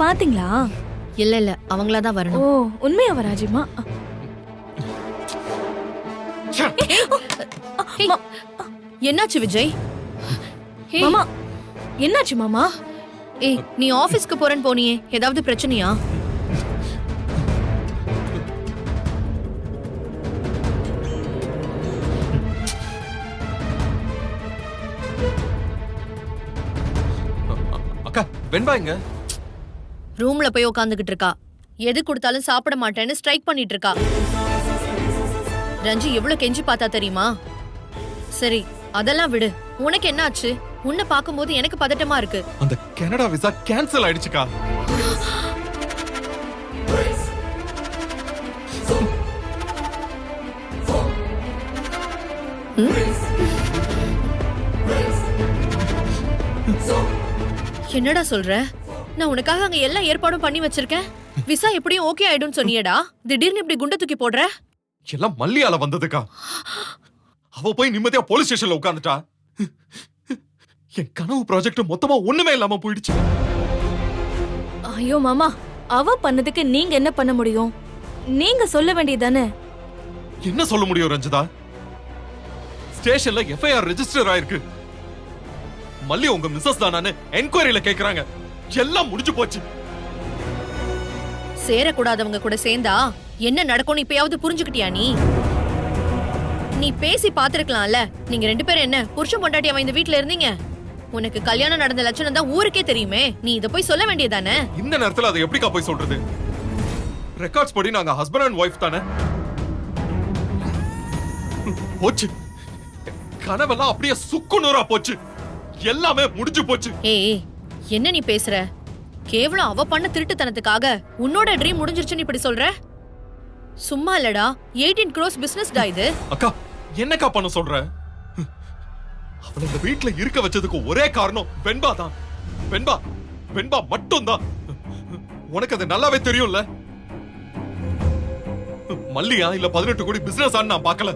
பாத்தீங்களா? இல்ல இல்ல அவங்களா தான் ஓ, வரணும். உண்மையாவா ராஜிமா? ஏய், என்னாச்சு விஜய்? ஏய், மாமா, என்னாச்சு மாமா? ஏய் நீ ஆபீஸ்க்கு போறேன்னு போனியே, ஏதாவது பிரச்சனையா? அக்கா வெண்பா எங்க? ரூம்ல போய் உட்காந்துக்கிட்டு இருக்கா. எது கொடுத்தாலும் சாப்பிட மாட்டேன்னு ஸ்ட்ரைக் பண்ணிட்டு இருக்கா. ரஞ்சி எவ்வளவு கெஞ்சி பார்த்தா தெரியுமா? சரி அதெல்லாம் விடு. உனக்கு என்ன ஆச்சு? உன்னை பாக்கும்போது எனக்கு பதட்டமா இருக்கு. அந்த கனடா விசா கேன்சல் ஆயிடுச்சுக்கா. என்னடா சொல்ற? நான் உனக்காக அங்க எல்லா ஏற்பாடும் பண்ணி வச்சிருக்கேன். விசா எப்படியும் ஓகே ஆயிடும்னு சொன்னியேடா. திடீர்னு இப்படி குண்ட தூக்கி போடுற? எல்லாம் மல்லியால வந்ததுக்கா. அவ போய் நிம்மதியா போலீஸ் ஸ்டேஷன்ல உட்கார்ந்துட்டா. என் கனவு ப்ராஜெக்ட் மொத்தமா ஒண்ணுமே இல்லாம போயிடுச்சு. ஐயோ மாமா, அவ பண்ணதுக்கு நீங்க என்ன பண்ண முடியும்? நீங்க சொல்ல வேண்டியதானே. என்ன சொல்ல முடியும் ரஞ்சிதா? ஸ்டேஷன்ல எஃப்ஐஆர் ரெஜிஸ்டர் ஆயிருக்கு. மல்லி உங்க மிஸ்ஸஸ் தானான்னு என்கொயரியில கேக்குறாங்க. எல்லாம் முடிஞ்சு போச்சு. சேரக்கூடாதவங்க கூட சேர்ந்தா என்ன நடக்கும்னு இப்பயாவது புரிஞ்சுக்கிட்டியா நீ? நீ பேசி பாத்துருக்கலாம்ல. நீங்க ரெண்டு பேரும் என்ன புருஷன் பொண்டாட்டியாவா இந்த வீட்ல இருந்தீங்க? உனக்கு கல்யாணம் நடந்த லட்சணம் தான் ஊருக்கே தெரியுமே. நீ இத போய் சொல்ல வேண்டியதானே? இந்த நேரத்துல அதை எப்படிக்கா போய் சொல்றது? ரெக்கார்ட்ஸ் படி நாங்க ஹஸ்பண்ட் அண்ட் ஒய்ஃப் தானே. போச்சு. கனவெல்லாம் அப்படியே சுக்குநூறா போச்சு. எல்லாமே முடிஞ்சு போச்சு. ஏய் என்ன நீ பேசுற? கேவலம் அவ பண்ண திருட்டுத்தனத்துக்காக உன்னோட ட்ரீம் முடிஞ்சிருச்சுன்னு இப்படி சொல்ற? சும்மா இல்லடா, 18 crores பிசினஸ் டா இது. அக்கா என்னக்கா பண்ண சொல்ற? அவளை இந்த வீட்ல இருக்க வச்சதுக்கு ஒரே காரணம் வெண்பா தான். வெண்பா வெண்பா மட்டும் தான். உனக்கு அது நல்லாவே தெரியும்ல. மல்லியா இல்ல 18 கோடி பிசினஸ் ஆன்னு நான் பார்க்கல.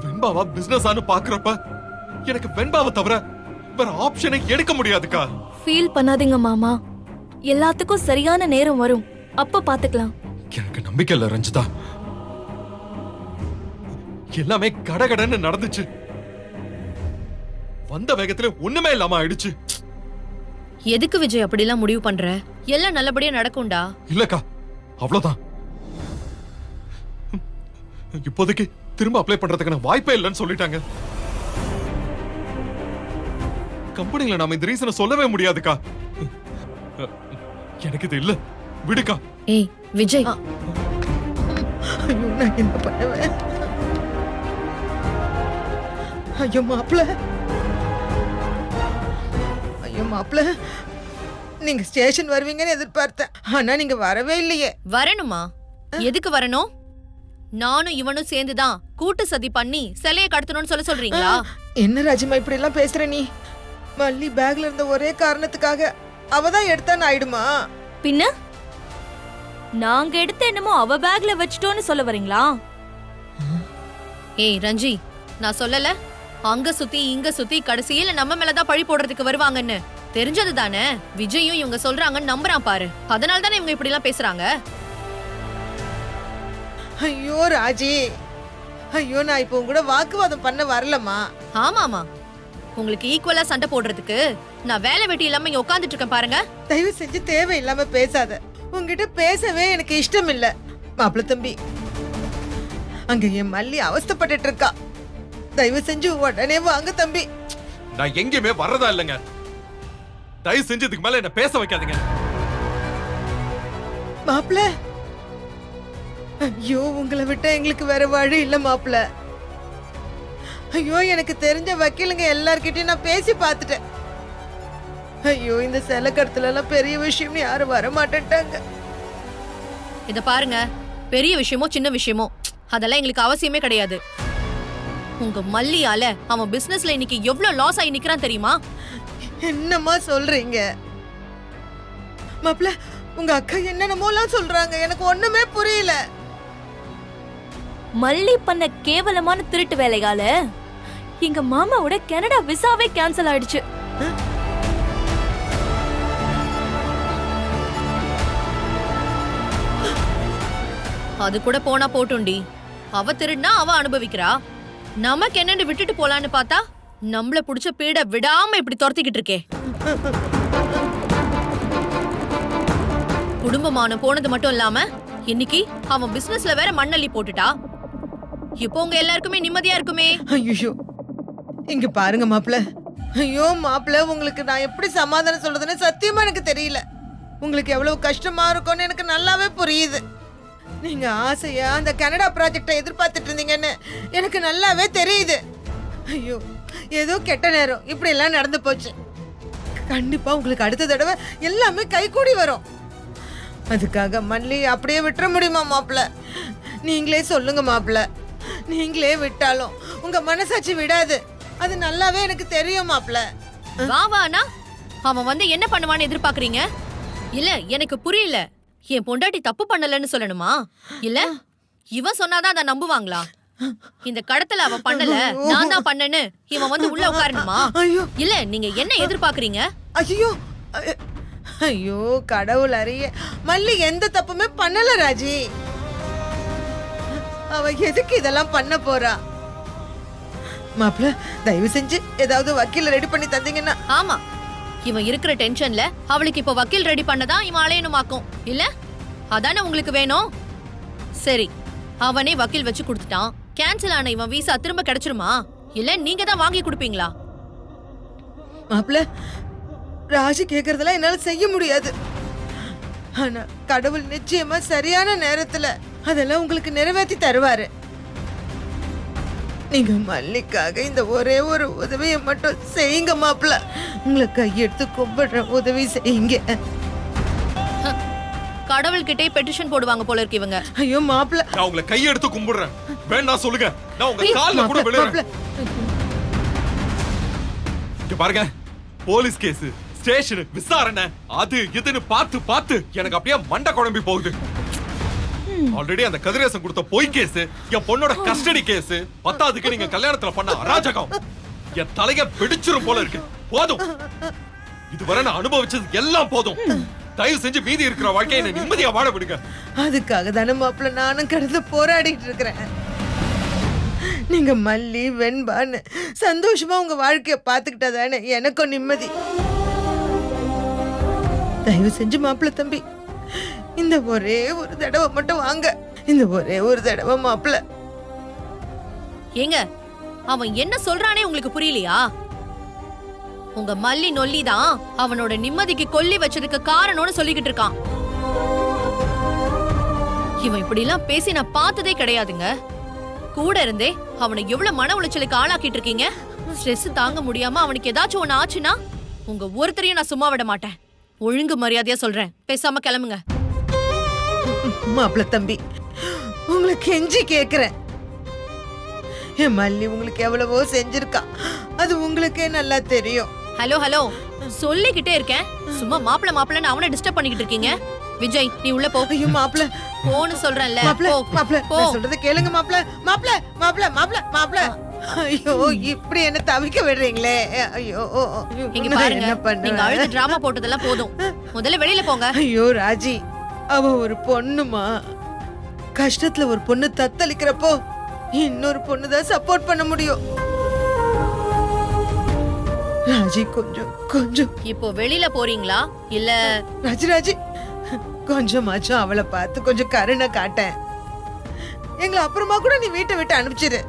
வெண்பாவா பிசினஸ் ஆன்னு பாக்குறப்ப எனக்கு வெண்பாவை தவிர வேற ஆப்ஷனை எடுக்க முடியாதுக்கா. ஃபீல் பண்ணாதீங்க மாமா, எல்லாத்துக்கும் சரியான நேரம் வரும், அப்ப பாத்துக்கலாம். எனக்கு நம்பிக்கை இல்ல ரஞ்சிதா. எல்லாமே கடகடன்னு நடந்துச்சு. வந்த வேகத்துல ஒண்ணுமே இல்லாம ஆயிடுச்சு. எதுக்கு விஜய் அப்படிலாம் முடிவு பண்ற? எல்லாம் நல்லபடியா நடக்கும்டா. இல்லக்கா அவ்வளவுதான். இப்போதைக்கு திரும்ப அப்ளை பண்றதுக்கான வாய்ப்பே இல்லைன்னு சொல்லிட்டாங்க. கம்பெனில நாம இந்த ரீசனை சொல்லவே முடியாதுக்கா. எனக்கு இது இல்ல, விடுக்கா. ஏய் விஜய், ஐயோ நான் என்ன பண்ணுவேன்? ஐயோ மாப்பிள, ஐயோ மாப்பிள, நீங்க ஸ்டேஷன் வருவீங்கன்னு எதிர்பார்த்தேன். ஆனா நீங்க வரவே இல்லையே. வரணுமா? எதுக்கு வரணும்? நானும் இவனும் சேர்ந்துதான் கூட்டு சதி பண்ணி சிலையை கடத்தணும்னு சொல்றீங்களா? என்ன ராஜிமா இப்படி எல்லாம் பேசுற நீ? மல்லி பேக்ல இருந்த ஒரே காரணத்துக்காக அவதான் எடுத்தான்னு ஆயிடுமா? பின்ன நாங்க எடுத்த என்னமோ அவ பேக்ல வச்சிட்டோன்னு சொல்ல வரீங்களா? ஏய் ரஞ்சி, நான் சொல்லல அங்க சுத்தி இங்க சுத்தி கடைசியில நம்ம மேலதான் பழி போடுறதுக்கு வருவாங்கன்னு தெரிஞ்சது தானே. விஜயும் இவங்க சொல்றாங்கன்னு நம்புறான் பாரு. அதனால தானே இவங்க இப்படி எல்லாம் பேசுறாங்க. ஐயோ ராஜி, ஐயோ நான் இப்போ உங்க கூட வாக்குவாதம் பண்ண வரலமா. ஆமாமா, உங்களுக்கு ஈக்குவலா சண்டை போடுறதுக்கு நான் வேலை வெட்டி இல்லாம இங்க உட்கார்ந்துட்டு இருக்கேன் பாருங்க. தயவு செஞ்சு தேவையில்லாம பேசாத. உங்ககிட்ட பேசவே எனக்கு இஷ்டம் இல்ல. மாப்பிள தம்பி, அங்க என் மல்லி அவஸ்தைப்பட்டுட்டு இருக்கா. தயவு செஞ்சு உடனே வாங்க தம்பி. நான் எங்கேயுமே வர்றதா இல்லைங்க. தயவு செஞ்சு இதுக்கு மேல என்ன பேச வைக்காதீங்க. மாப்பிள, ஐயோ உங்களை விட்டா எங்களுக்கு வேற வழி இல்ல மாப்பிள. ஐயோ எனக்கு தெரிஞ்ச வக்கீலுங்க எல்லார்கிட்டயும் நான் பேசி பார்த்துட்டேன். ஐயோ இந்த சிலை கடத்தல எல்லாம் பெரிய விஷயம்னு யாரும் வர மாட்டேன்ட்டாங்க. இத பாருங்க, பெரிய விஷயமோ சின்ன விஷயமோ அதெல்லாம் எங்களுக்கு அவசியமே கிடையாது. உங்க மல்லியால அவன் பிசினஸ்ல இன்னைக்கு எவ்வளவு லாஸ் ஆகி நிக்கிறான் தெரியுமா? என்னம்மா சொல்றீங்க? மாப்பிள, உங்க அக்கா என்னென்னமோலாம் சொல்றாங்க, எனக்கு ஒண்ணுமே புரியல. மல்லி பண்ண கேவலமான திருட்டு வேலைகால எங்க மாமாவோட கனடா விசாவே கேன்சல் ஆயிடுச்சு. அது கூட போனா போட்டுண்டி. அவ திருடினா அவ அனுபவிக்கிறா. நமக்கு என்னன்னு விட்டுட்டு போலான்னு பார்த்தா நம்மள புடிச்ச பீட விடாம இப்படி துரத்திக்கிட்டு இருக்கே. குடும்பமான போனது மட்டும் இல்லாம இன்னைக்கு அவன் பிசினஸ்ல வேற மண்ணள்ளி போட்டுட்டா. இப்போ உங்க எல்லாருக்குமே நிம்மதியா இருக்குமே. ஐயோ இங்க பாருங்க மாப்பிள்ள. ஐயோ மாப்பிள்ள, உங்களுக்கு நான் எப்படி சமாதானம் சொல்றதுன்னு சத்தியமா எனக்கு தெரியல. உங்களுக்கு எவ்வளவு கஷ்டமா இருக்கும்னு எனக்கு நல்லாவே புரியுது. நீங்க ஆசையா அந்த கனடா ப்ராஜெக்டை எதிர்பார்த்துட்டு இருந்தீங்கன்னு எனக்கு நல்லாவே தெரியுது. ஐயோ ஏதோ கெட்ட நேரம் இப்படி எல்லாம் நடந்து போச்சு. கண்டிப்பா உங்களுக்கு அடுத்த தடவை எல்லாமே கைகூடி வரும். அதுக்காக மல்லி அப்படியே விட்டுற முடியுமா மாப்பிள்ள? நீங்களே சொல்லுங்க மாப்பிள்ள. நீங்களே விட்டாலும் உங்க மனசாட்சி விடாது. அது நல்லாவே எனக்கு தெரியும் மாப்பிள்ள. வாவானா அவன் வந்து என்ன பண்ணுவான்னு எதிர்பார்க்கறீங்க? இல்ல எனக்கு புரியல. என் பொண்டாட்டி தப்பு பண்ணலன்னு சொல்லணுமா? இல்ல இவன் சொன்னாதான் அதை நம்புவாங்களா? இந்த கடத்தல அவ பண்ணல, நான் தான் பண்ணேன்னு இவன் வந்து உள்ள உட்காரணுமா? ஐயோ இல்ல நீங்க என்ன எதிர்பார்க்கறீங்க? ஐயோ ஐயோ கடவுள் அறிய, மல்லி எந்த தப்புமே பண்ணல ராஜி. அவ எதுக்கு இதெல்லாம் பண்ண போறா? மாப்பிள்ள தயவு செஞ்சு ஏதாவது வக்கீல ரெடி பண்ணி தந்தீங்கன்னா. ஆமா, இவன் இருக்கிற டென்ஷன்ல அவளுக்கு இப்ப வக்கீல் ரெடி பண்ணதான் இவன் அலையணுமாக்கும். இல்ல அதானே உங்களுக்கு வேணும்? சரி, அவனே வக்கீல் வச்சு கொடுத்துட்டான். கேன்சல் ஆன இவன் வீசா திரும்ப கிடைச்சிருமா? இல்ல நீங்க தான் வாங்கி கொடுப்பீங்களா? மாப்பிள்ள ராஜி கேக்குறதெல்லாம் என்னால செய்ய முடியாது. ஆனா கடவுள் நிச்சயமா சரியான நேரத்துல அதெல்லாம் உங்களுக்கு நிறைவேற்றி தருவாரு. நீங்க மல்லிக்காக இந்த ஒரே ஒரு உதவியை மட்டும் செய்யுங்க மாப்பிள்ள. உங்களை கையெடுத்து கும்பிடுற உதவி செய்யுங்க. கடவுள் கிட்டே பெட்டிஷன் போடுவாங்க போல இருக்கு இவங்க. ஐயோ மாப்பிள்ள, நான் உங்களை கையெடுத்து கும்பிடுறேன். வேண்டாம் சொல்லுங்க, நான் உங்க கால்ல கூட விழுறேன். இங்க பாருங்க, போலீஸ் கேஸ், ஸ்டேஷன், விசாரணை, அது இதுன்னு பார்த்து பார்த்து எனக்கு அப்படியே மண்டை குழம்பி போகுது. ஆல்ரெடி அந்த கதிரேசன் கொடுத்த பொய் கேஸ், என் பொண்ணோட கஸ்டடி கேஸ், பத்தாவதுக்கு நீங்க கல்யாணத்துல பண்ண அராஜகம் என் தலைய பிடிச்சிரும் போல இருக்கு. போதும், இதுவரை நான் அனுபவிச்சது எல்லாம் போதும். தயவு செஞ்சு மீதி இருக்கிற வாழ்க்கையை என்ன நிம்மதியா வாழ விடுங்க. அதுக்காக தானே மாப்பிள்ள நானும் கடந்து போராடிட்டு இருக்கிறேன். நீங்க மல்லி வெண்பான்னு சந்தோஷமா உங்க வாழ்க்கைய பாத்துக்கிட்டா தானே எனக்கும் நிம்மதி. தயவு செஞ்சு மாப்பிள்ள தம்பி, இந்த ஒரே ஒரு தடவை மட்டும் வாங்க. இந்த ஒரே ஒரு தடவை மாப்பிள்ள. ஏங்க, அவன் என்ன சொல்றானே உங்களுக்கு புரியலையா? உங்க மல்லி நொல்லிதான் அவனோட நிம்மதிக்கு கொல்லி வச்சதுக்கு காரணம்னு சொல்லிக்கிட்டு இருக்கான். இவன் இப்படி எல்லாம் பேசி நான் பார்த்ததே கிடையாதுங்க. கூட இருந்தே அவனை எவ்வளவு மன உளைச்சலுக்கு ஆளாக்கிட்டு இருக்கீங்க. ஸ்ட்ரெஸ் தாங்க முடியாம அவனுக்கு ஏதாச்சும் ஒண்ணு ஆச்சுன்னா உங்க ஒருத்தரையும் நான் சும்மா விட மாட்டேன். ஒழுங்கு மரியாதையா சொல்றேன், பேசாம கிளம்புங்க. மாப்பிள்ள தம்பி, உங்களை கெஞ்சி கேக்குறேன். என் மல்லி உங்களுக்கு எவ்வளவோ செஞ்சிருக்கா, அது உங்களுக்கே நல்லா தெரியும். ஹலோ ஹலோ சொல்லிக்கிட்டே இருக்கேன், சும்மா மாப்பிள மாப்பிளன்னு அவனை டிஸ்டர்ப் பண்ணிக்கிட்டு இருக்கீங்க. விஜய் நீ உள்ள போ. ஐயோ மாப்பிள்ள, போன்னு சொல்றேன்ல. மாப்பிள்ள போ, மாப்பிள்ள போ. நான் சொல்றத கேளுங்க மாப்பிள்ள. மாப்பிள்ள மாப்பிள்ள மாப்பிள்ள மாப்பிள்ள, ஐயோ இப்படி என்ன தவிக்க விடுறீங்களே. ஐயோ இங்க நான் பாருங்க, என்ன நீங்க பண்ணுவேன்? அழுது டிராமா போட்டதெல்லாம் போதும். முதல்ல வெளியில போங்க. ஐயோ ராஜி, அவ ஒரு பொண்ணுமா. கஷ்டத்துல ஒரு பொண்ணு தத்தளிக்கிறப்போ இன்னொரு பொண்ணு தான் சப்போர்ட் பண்ண முடியும். ராஜி கொஞ்சம் கொஞ்சம் இப்போ வெளியில போறீங்களா இல்ல? ராஜி கொஞ்சமாச்சும் அவளை பார்த்து கொஞ்சம் கருணை காட்டேன். எங்களை அப்புறமா கூட நீ வீட்டை விட்டு அனுப்பிச்சிரு.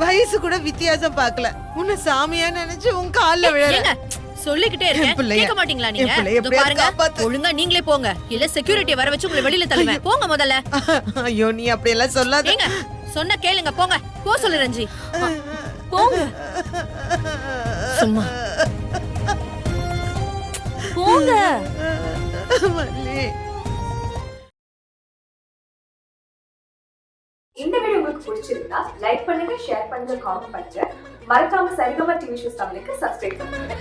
வயசு கூட வித்தியாசம் பார்க்கல. உன்னை சாமியா நினைச்சு உன் கால்ல விழற. ஏங்க, சொல்லிக்கிட்டே இருக்கேன், என் பிள்ளைய- கேட்க மாட்டீங்களா என் நீங்க? பிள்ளைய இதோ எப்படியாவது பாருங்க, காப்பாத்து. ஒழுங்கா நீங்களே போங்க, இல்ல செக்யூரிட்டி வர வச்சு உங்களை வெளியில தள்ளுவேன். போங்க முதல்ல. ஐயோ நீ அப்படி எல்லாம் சொல்லாத. ஏங்க, சொன்ன கேளுங்க, போங்க. போ சொல்லு ரஞ்சி. போங்க சும்மா போங்க. மல்லி, இந்த வீடியோ உங்களுக்கு பிடிச்சிருந்தா லைக் பண்ணுங்க, ஷேர் பண்ணுங்க, காமெண்ட் பண்ணுங்க. மறக்காம சரிகமா டிவி ஷோஸ் தமிழுக்கு சப்ஸ்கிரைப் பண்ணுங்க.